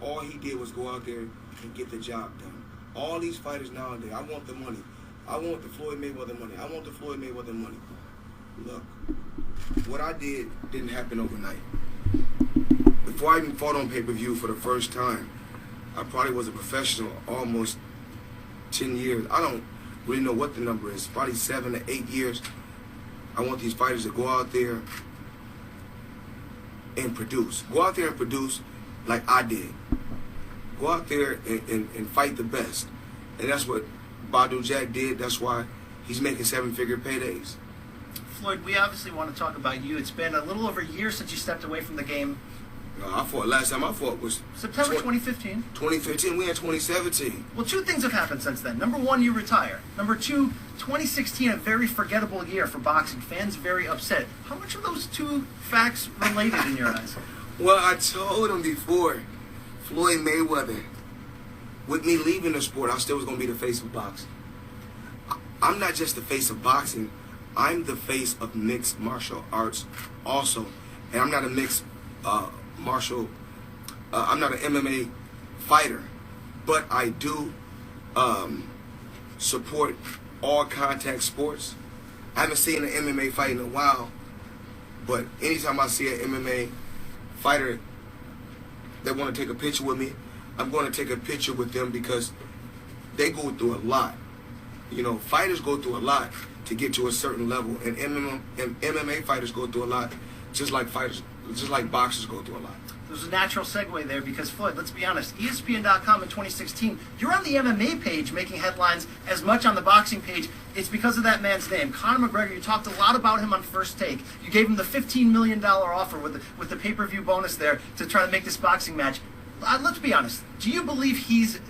all he did was go out there and get the job done. All these fighters nowadays, I want the money. I want the Floyd Mayweather money. I want the Floyd Mayweather money. Look, what I did didn't happen overnight. Before I even fought on pay-per-view for the first time, I probably was a professional almost 10 years. I don't really know what the number is. Probably 7 to 8 years. I want these fighters to go out there and produce. Go out there and produce like I did. Go out there and fight the best. And that's what Badu Jack did. That's why he's making 7-figure paydays. Floyd, we obviously want to talk about you. It's been a little over a year since you stepped away from the game. No, last time I fought was September 2015. 2015, we had 2017. Well, two things have happened since then. Number one, you retire. Number two, 2016, a very forgettable year for boxing. Fans very upset. How much are those two facts related in your eyes? Well, I told him before, Floyd Mayweather, with me leaving the sport, I still was going to be the face of boxing. I'm not just the face of boxing. I'm the face of mixed martial arts also. And I'm not a mixed I'm not an MMA fighter, but I do support all contact sports. I haven't seen an MMA fight in a while, but anytime I see an MMA fighter that want to take a picture with me, I'm going to take a picture with them because they go through a lot. You know, fighters go through a lot to get to a certain level, and MMA fighters go through a lot, just like boxers go through a lot. There's a natural segue there because, Floyd, let's be honest, ESPN.com in 2016, you're on the MMA page making headlines as much on the boxing page. It's because of that man's name, Conor McGregor. You talked a lot about him on First Take. You gave him the $15 million offer with the pay-per-view bonus there to try to make this boxing match. Let's be honest. Do you believe he's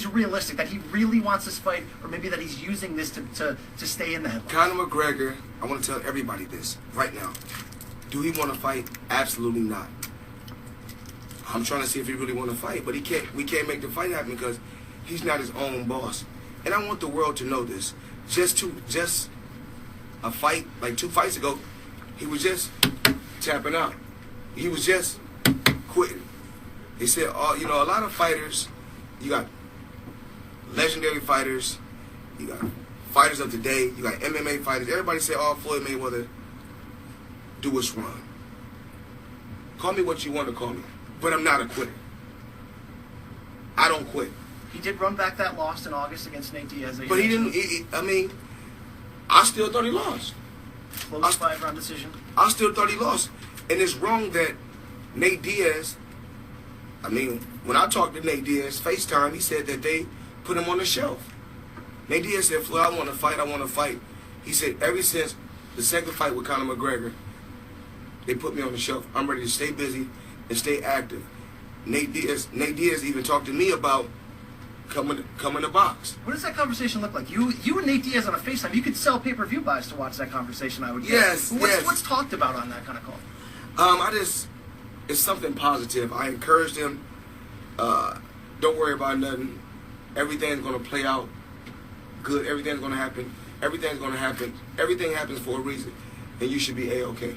realistic, that he really wants this fight, or maybe that he's using this to stay in the headlines? Conor McGregor, I want to tell everybody this right now. Do he want to fight? Absolutely not. I'm trying to see if he really want to fight, but we can't make the fight happen because he's not his own boss. And I want the world to know this. Just a fight, like 2 fights ago, he was just tapping out. He was just quitting. They said, a lot of fighters, you got legendary fighters, you got fighters of today, you got MMA fighters. Everybody say, Floyd Mayweather, do what's wrong. Call me what you want to call me, but I'm not a quitter. I don't quit. He did run back that loss in August against Nate Diaz. But he didn't. I still thought he lost. Close 5-round decision. I still thought he lost. And it's wrong that Nate Diaz, when I talked to Nate Diaz, FaceTime, he said that they put him on the shelf. Nate Diaz said, Floyd, I want to fight. He said, ever since the second fight with Conor McGregor, they put me on the shelf. I'm ready to stay busy and stay active. Nate Diaz even talked to me about coming to box. What does that conversation look like? You and Nate Diaz on a FaceTime, you could sell pay-per-view buys to watch that conversation, I would guess. Yes. What's talked about on that kind of call? It's something positive. I encouraged him, don't worry about nothing. Everything's going to play out good. Everything's going to happen. Everything's going to happen. Everything happens for a reason, and you should be A-okay.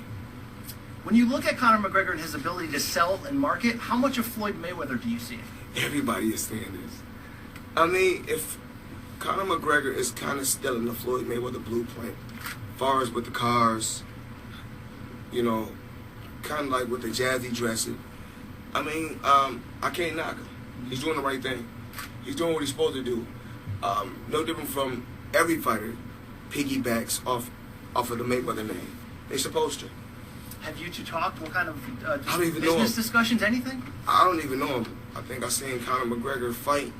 When you look at Conor McGregor and his ability to sell and market, how much of Floyd Mayweather do you see? Everybody is saying this. If Conor McGregor is kind of still in the Floyd Mayweather blueprint, as far as with the cars, kind of like with the jazzy dressing, I can't knock him. He's doing the right thing. He's doing what he's supposed to do. No different from every fighter piggybacks off of the Mayweather name. They're supposed to. Have you two talked? What kind of I don't even know business him. Discussions, anything? I don't even know him. I think I seen Conor McGregor fight.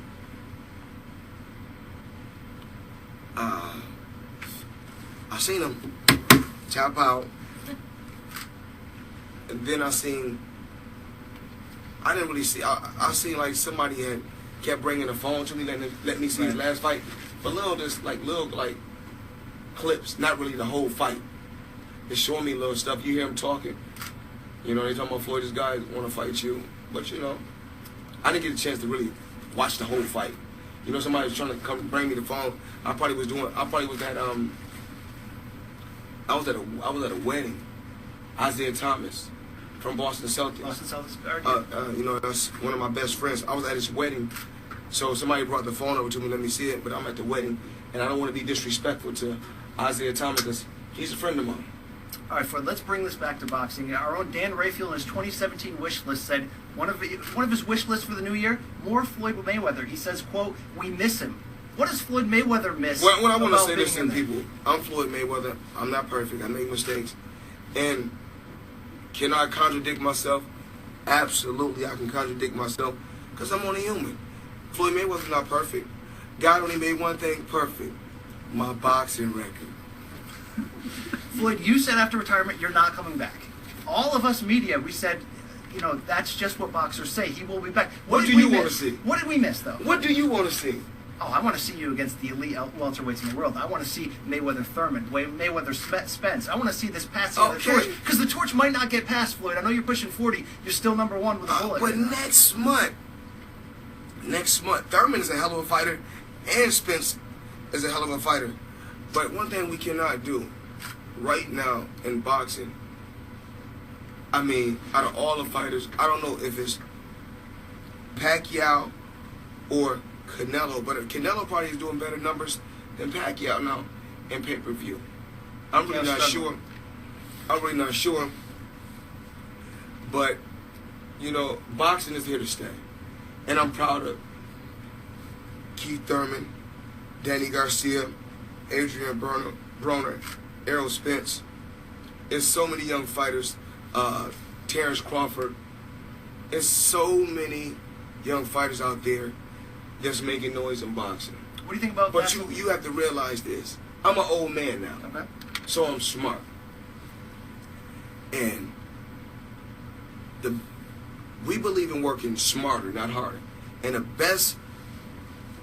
I seen him tap out. And then I didn't really see, I seen like somebody had kept bringing the phone to me, let me see his last fight. But little clips, not really the whole fight. They're showing me little stuff. You hear him talking. They talking about Floyd, this guy want to fight you. But, I didn't get a chance to really watch the whole fight. Somebody was trying to come bring me the phone. I was at a wedding. Isaiah Thomas from Boston Celtics. Boston Celtics. You know, that's one of my best friends. I was at his wedding, so somebody brought the phone over to me, let me see it, but I'm at the wedding, and I don't want to be disrespectful to Isaiah Thomas because he's a friend of mine. All right, Floyd, let's bring this back to boxing. Our own Dan Rayfield in his 2017 wish list said one of his wish lists for the new year, more Floyd Mayweather. He says, quote, "We miss him." What does Floyd Mayweather miss? Well, I want to say this to people. I'm Floyd Mayweather. I'm not perfect. I make mistakes. And can I contradict myself? Absolutely, I can contradict myself because I'm only human. Floyd Mayweather's not perfect. God only made one thing perfect, my boxing record. Floyd, you said after retirement you're not coming back. All of us media, we said, you know, that's just what boxers say. He will be back. What do you want to see? What did we miss, though? What do you want to see? Oh, I want to see you against the elite welterweights in the world. I want to see Mayweather-Thurman, Mayweather-Spence. I want to see this passing of the torch. Because the torch might not get passed, Floyd. I know you're pushing 40. You're still number one with a bullet. But next month, Thurman is a hell of a fighter, and Spence is a hell of a fighter. But one thing we cannot do right now in boxing, I mean, out of all the fighters, I don't know if it's Pacquiao or Canelo, but Canelo probably is doing better numbers than Pacquiao now in pay-per-view. I'm really not sure. But, you know, boxing is here to stay. And I'm proud of Keith Thurman, Danny Garcia, Adrian Broner, Errol Spence. There's so many young fighters. Terrence Crawford. There's so many young fighters out there that's making noise in boxing. What do you think about But you have to realize this. I'm an old man now. Okay. So I'm smart. And we believe in working smarter, not harder. And the best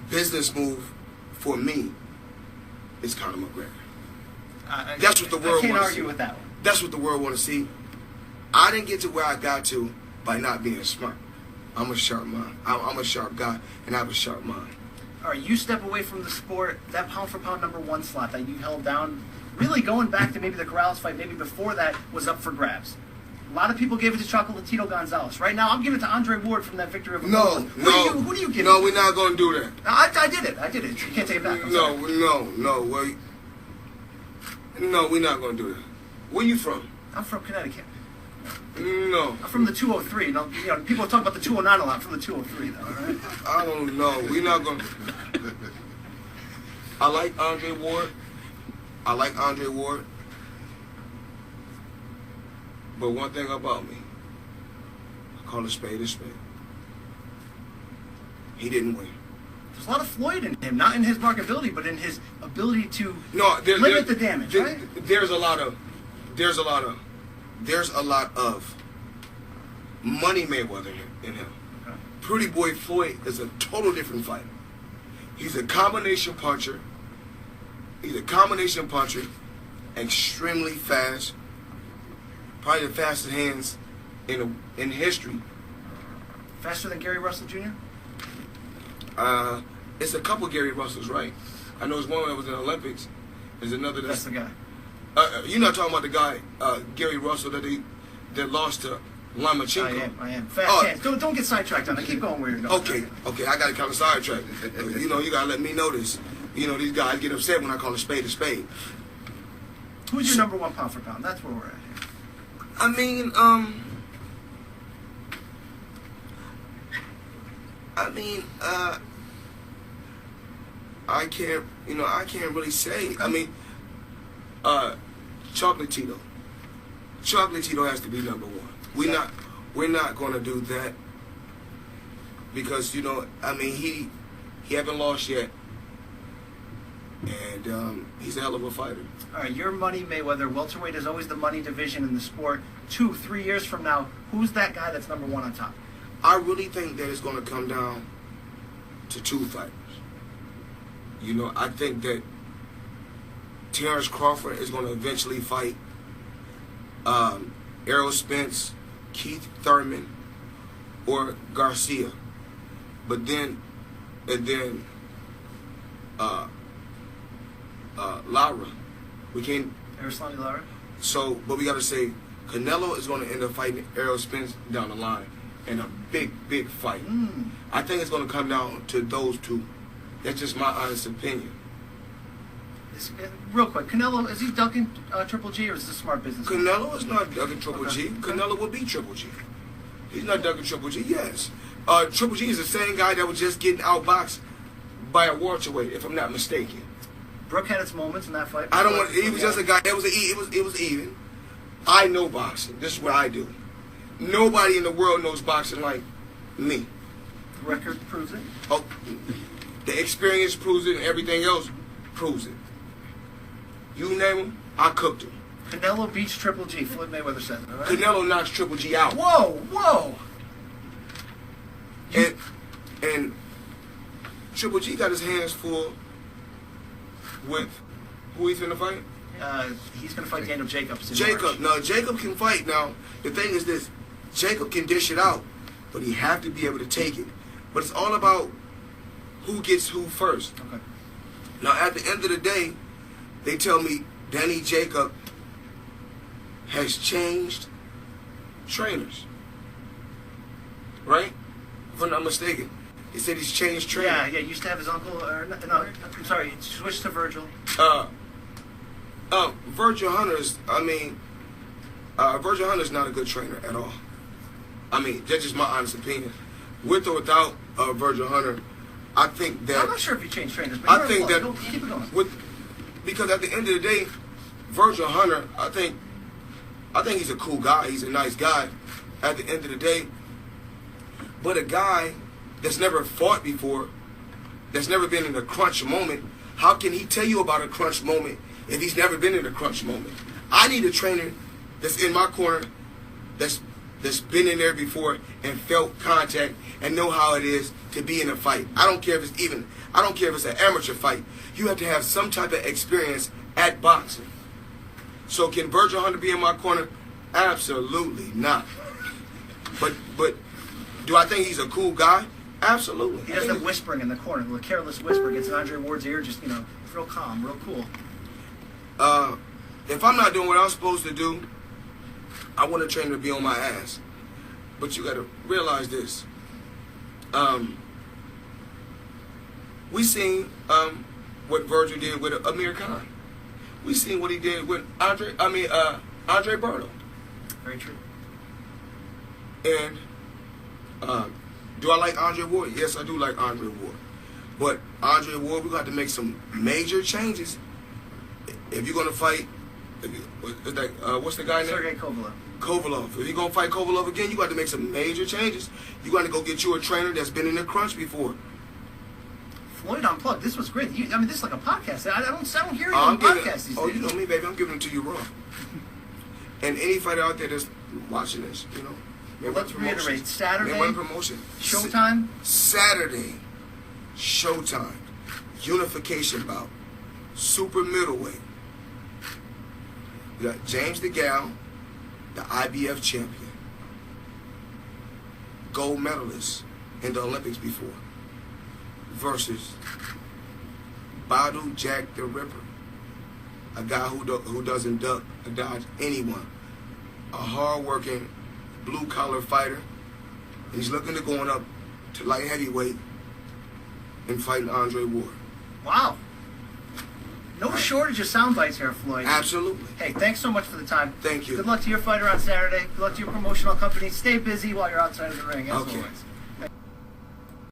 business move for me is Conor McGregor. That's what the world wants to see. I can't argue with that one. That's what the world want to see. I didn't get to where I got to by not being smart. I'm a sharp mind. I'm a sharp guy, and I have a sharp mind. All right, you step away from the sport. That pound-for-pound number one slot that you held down, really going back to maybe the Corrales fight, maybe before that, was up for grabs. A lot of people gave it to Chocolatito Gonzalez. Right now, I'm giving it to Andre Ward from that victory of No. Who do you give it No, to? we're not going to do that. I did it. You can't take it back. No, we're not going to do that. Where you from? I'm from Connecticut. No. I'm from the 203. You know, people talk about the 209 a lot. I'm from the 203, though, all right? I don't know. We're not going to. I like Andre Ward. But one thing about me, I call a spade a spade. He didn't win. There's a lot of Floyd in him, not in his marketability, but in his ability to limit the damage, right? There's a lot of money Mayweather in him. Okay. Pretty Boy Floyd is a total different fighter. He's a combination puncher. Extremely fast. Probably the fastest hands in history. Faster than Gary Russell Jr.? It's a couple Gary Russells, right? I know there's one that was in the Olympics. There's another That's the guy. You're not talking about the guy, Gary Russell, that lost to Lomachenko. I am. Fast hands. Don't get sidetracked on it. Keep going where you're going. Okay, I got to kind of sidetrack. You got to let me know this. These guys get upset when I call a spade a spade. Who's your number one pound for pound? That's where we're at here. I mean, I can't really say. I mean, Chocolatito has to be number one. We're not going to do that because he haven't lost yet, and he's a hell of a fighter. All right, your money, Mayweather. Welterweight is always the money division in the sport. 2-3 years from now, who's that guy that's number one on top? I really think that it's going to come down to two fighters. I think that Terrence Crawford is going to eventually fight Errol Spence, Keith Thurman, or Garcia. But then Lara. We can't. Erislandy Lara? So, but we got to say Canelo is going to end up fighting Errol Spence down the line in a big, big fight. I think it's going to come down to those two. That's just my honest opinion. Real quick, Canelo, is he ducking Triple G or is this smart business? Canelo is not ducking Triple G. Canelo will beat Triple G. He's not ducking Triple G, yes. Triple G is the same guy that was just getting outboxed by a welterweight, if I'm not mistaken. Brooke had its moments in that fight. I don't want. He was just a guy. It was even. I know boxing. This is what I do. Nobody in the world knows boxing like me. The record proves it. Oh, the experience proves it, and everything else proves it. You name him, I cooked him. Canelo beats Triple G. Floyd Mayweather said that, right? Canelo knocks Triple G out. Whoa. And Triple G got his hands full with who he's gonna fight? He's going to fight Daniel Jacobs. Jacob. No, Jacob can fight. Now, the thing is this. Jacob can dish it out, but he have to be able to take it. But it's all about who gets who first. Okay. Now, at the end of the day, they tell me Danny Jacob has changed trainers. Right? If I'm not mistaken. He said he's changed trainers. Yeah, used to have his uncle, I'm sorry, switched to Virgil. Virgil Hunter's not a good trainer at all. I mean, that's just my honest opinion. With or without Virgil Hunter, I think that... I'm not sure if he changed trainers, but I think that... keep it going. Because at the end of the day, Virgil Hunter, I think he's a cool guy. He's a nice guy at the end of the day. But a guy that's never fought before, that's never been in a crunch moment, how can he tell you about a crunch moment if he's never been in a crunch moment? I need a trainer that's in my corner, that's been in there before and felt contact and know how it is to be in a fight. I don't care if it's an amateur fight. You have to have some type of experience at boxing. So can Virgil Hunter be in my corner? Absolutely not. But do I think he's a cool guy? Absolutely. He does the whispering in the corner, the careless whisper gets in Andre Ward's ear, just, real calm, real cool. If I'm not doing what I'm supposed to do, I want a trainer to be on my ass. But you got to realize this. We seen what Virgil did with Amir Khan. We seen what he did with Andre Berto. Very true. And do I like Andre Ward? Yes, I do like Andre Ward. But Andre Ward, we got to make some major changes. If you're gonna fight, what's the guy name? Sergey Kovalev. Kovalev. If you're gonna fight Kovalev again, you got to make some major changes. You got to go get you a trainer that's been in the crunch before. Floyd Unplugged. This was great. This is like a podcast. I don't hear you on podcasts these days. Oh, you know me, baby. I'm giving it to you raw. And any fighter out there that's watching this, Let's reiterate. Saturday. They win promotion. Showtime. Saturday. Showtime. Unification bout. Super middleweight. You got James DeGale, the IBF champion, gold medalist in the Olympics before, versus Badu Jack the Ripper, a guy who doesn't duck or dodge anyone, a hard-working blue-collar fighter, and he's looking to going up to light heavyweight and fighting Andre Ward. Wow. No shortage of sound bites here, Floyd. Absolutely. Hey, thanks so much for the time. Thank you. Good luck to your fighter on Saturday. Good luck to your promotional company. Stay busy while you're outside of the ring, as always.